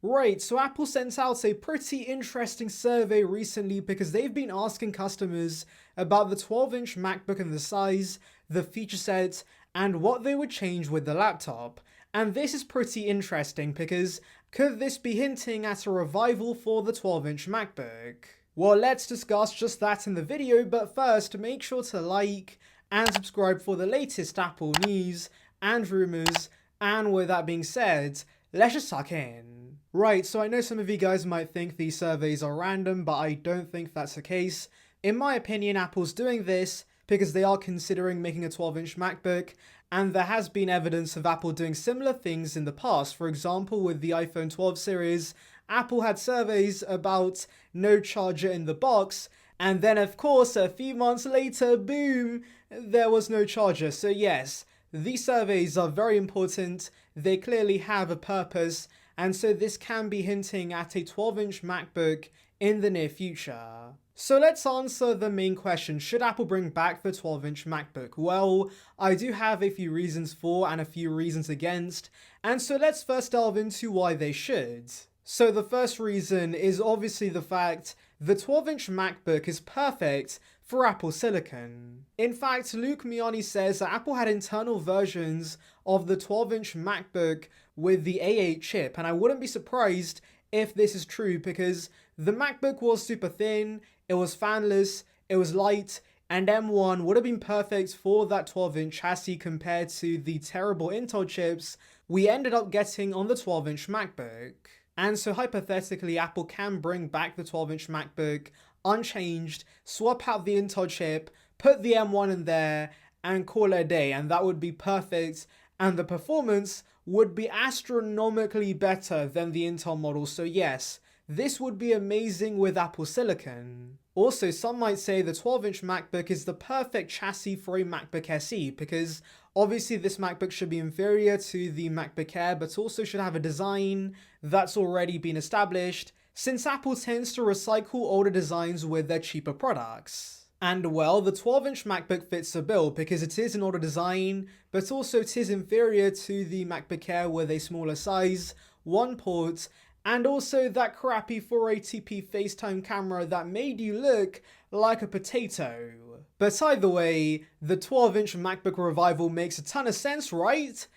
Right, so Apple sent out a pretty interesting survey recently because they've been asking customers about the 12-inch MacBook and the size, the feature set, and what they would change with the laptop. And this is pretty interesting because could this be hinting at a revival for the 12-inch MacBook? Well, let's discuss just that in the video, but first make sure to like and subscribe for the latest Apple news and rumors, and with that being said, let's just tuck in. Right, so I know some of you guys might think these surveys are random, but I don't think that's the case. In my opinion, Apple's doing this because they are considering making a 12-inch MacBook, and there has been evidence of Apple doing similar things in the past. For example, with the iPhone 12 series, Apple had surveys about no charger in the box, and then of course a few months later, boom, there was no charger. So yes, these surveys are very important, they clearly have a purpose, and so this can be hinting at a 12-inch MacBook in the near future. So let's answer the main question, should Apple bring back the 12-inch MacBook? Well, I do have a few reasons for and a few reasons against, and so let's first delve into why they should. So the first reason is obviously the fact the 12-inch MacBook is perfect for Apple Silicon. In fact, Luke Miani says that Apple had internal versions of the 12-inch MacBook with the A8 chip, and I wouldn't be surprised if this is true because the MacBook was super thin, it was fanless, it was light, and M1 would have been perfect for that 12-inch chassis compared to the terrible Intel chips we ended up getting on the 12-inch MacBook. And so hypothetically, Apple can bring back the 12-inch MacBook unchanged, swap out the Intel chip, put the M1 in there, and call it a day, and that would be perfect, and the performance would be astronomically better than the Intel model. So yes, this would be amazing with Apple Silicon. Also, some might say the 12-inch MacBook is the perfect chassis for a MacBook SE because obviously this MacBook should be inferior to the MacBook Air, but also should have a design that's already been established, since Apple tends to recycle older designs with their cheaper products. And well, the 12-inch MacBook fits the bill because it is an older design, but also it is inferior to the MacBook Air with a smaller size, one port, and also that crappy 480p FaceTime camera that made you look like a potato. But either way, the 12-inch MacBook revival makes a ton of sense, right?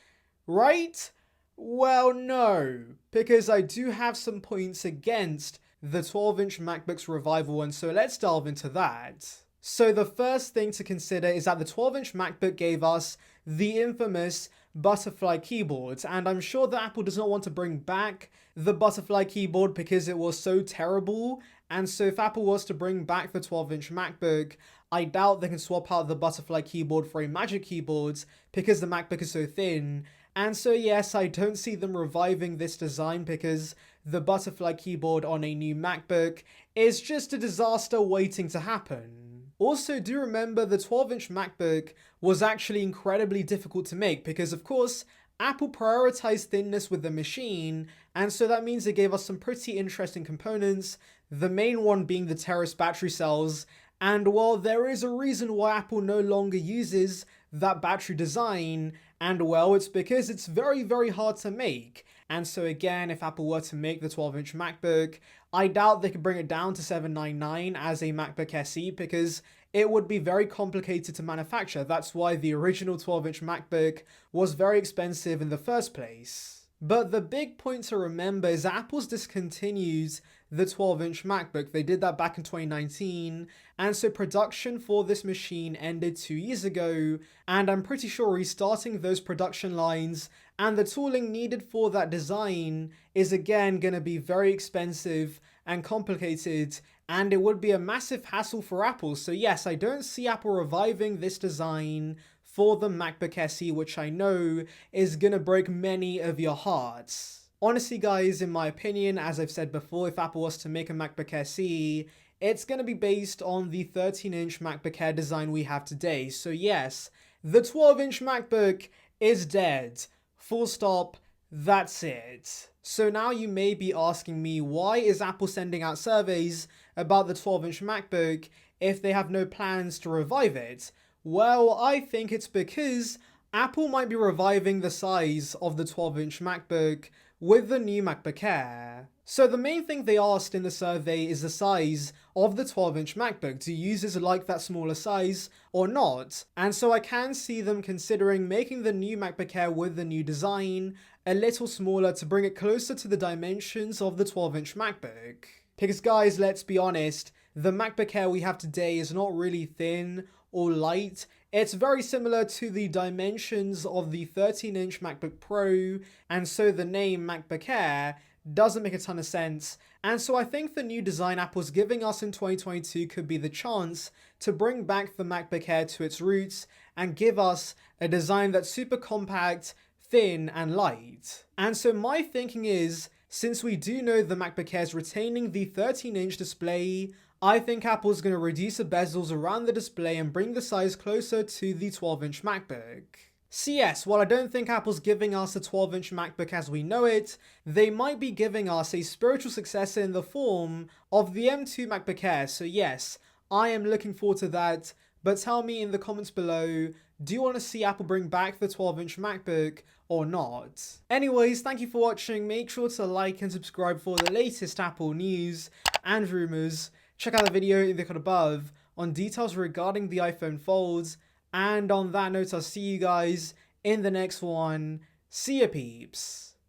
Right? Well, no, because I do have some points against the 12-inch MacBook's revival, and so let's delve into that. So the first thing to consider is that the 12-inch MacBook gave us the infamous butterfly keyboard, and I'm sure that Apple does not want to bring back the butterfly keyboard because it was so terrible, and so if Apple was to bring back the 12-inch MacBook, I doubt they can swap out the butterfly keyboard for a Magic Keyboard because the MacBook is so thin. And so yes, I don't see them reviving this design because the butterfly keyboard on a new MacBook is just a disaster waiting to happen. Also, do remember the 12-inch MacBook was actually incredibly difficult to make because of course, Apple prioritized thinness with the machine, and so that means they gave us some pretty interesting components, the main one being the Terrace battery cells, and while there is a reason why Apple no longer uses that battery design, and well, it's because it's very, very hard to make. And so again, if Apple were to make the 12-inch MacBook, I doubt they could bring it down to $799 as a MacBook SE because it would be very complicated to manufacture. That's why the original 12-inch MacBook was very expensive in the first place. But the big point to remember is that Apple's discontinued the 12-inch MacBook. They did that back in 2019, and so production for this machine ended 2 years ago, and I'm pretty sure restarting those production lines and the tooling needed for that design is again going to be very expensive and complicated, and it would be a massive hassle for Apple. So yes, I don't see Apple reviving this design for the MacBook SE, which I know is gonna break many of your hearts. Honestly guys, in my opinion, as I've said before, if Apple was to make a MacBook SE, it's gonna be based on the 13-inch MacBook Air design we have today. So yes, the 12-inch MacBook is dead. Full stop, that's it. So now you may be asking me, why is Apple sending out surveys about the 12-inch MacBook if they have no plans to revive it? Well, I think it's because Apple might be reviving the size of the 12-inch MacBook with the new MacBook Air. So the main thing they asked in the survey is the size of the 12-inch MacBook. Do users like that smaller size or not? And so I can see them considering making the new MacBook Air with the new design a little smaller to bring it closer to the dimensions of the 12-inch MacBook. Because guys, let's be honest, the MacBook Air we have today is not really thin or light. It's very similar to the dimensions of the 13-inch MacBook Pro, and so the name MacBook Air doesn't make a ton of sense. And so I think the new design Apple's giving us in 2022 could be the chance to bring back the MacBook Air to its roots and give us a design that's super compact, thin, and light. And so my thinking is, since we do know the MacBook Air is retaining the 13-inch display, I think Apple's going to reduce the bezels around the display and bring the size closer to the 12-inch MacBook. So yes, while I don't think Apple's giving us a 12-inch MacBook as we know it, they might be giving us a spiritual successor in the form of the M2 MacBook Air. So yes, I am looking forward to that, but tell me in the comments below, do you want to see Apple bring back the 12-inch MacBook or not? Anyways, thank you for watching. Make sure to like and subscribe for the latest Apple news and rumors. Check out the video in the card above on details regarding the iPhone folds. And on that note, I'll see you guys in the next one. See ya, peeps.